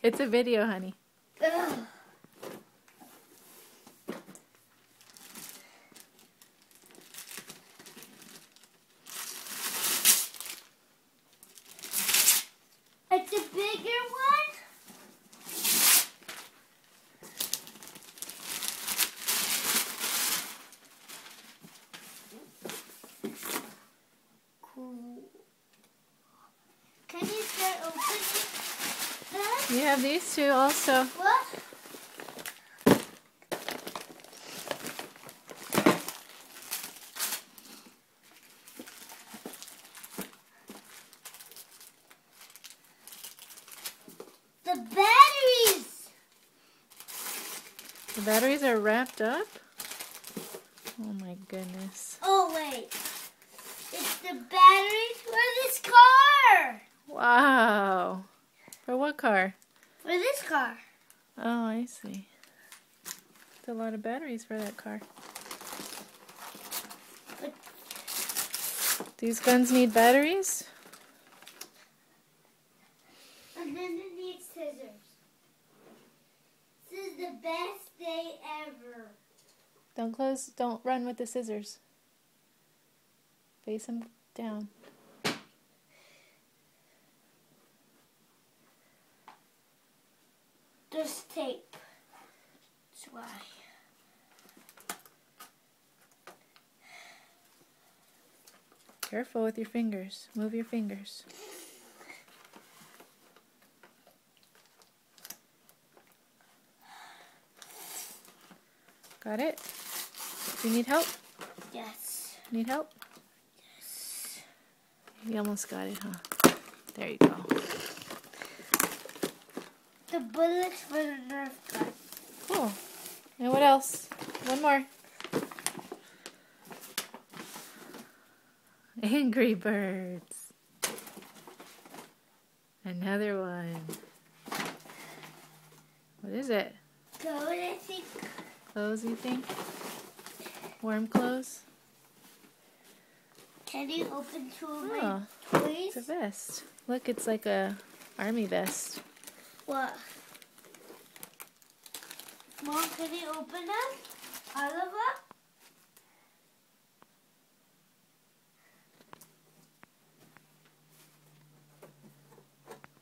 It's a video, honey. Ugh. It's a bigger one? Cool. Can you start opening that? You have these two also. What? The batteries! The batteries are wrapped up? Oh my goodness. Oh wait. It's the batteries for this car! Wow. For what car? For this car. Oh, I see. It's a lot of batteries for that car. But These guns need batteries? and then it needs scissors. This is the best day ever. Don't run with the scissors. Face them down. There's tape. That's why. Careful with your fingers. Move your fingers. Got it? Do you need help? Yes. Need help? Yes. You almost got it, huh? There you go. The bullets for the Nerf gun. Cool. And what else? One more. Angry Birds. Another one. What is it? Code, I think. Clothes, you think? Warm clothes? Can you open two of my Oh, toys? it's a vest. Look, it's like a army vest. What? Mom, can you open them? All of them?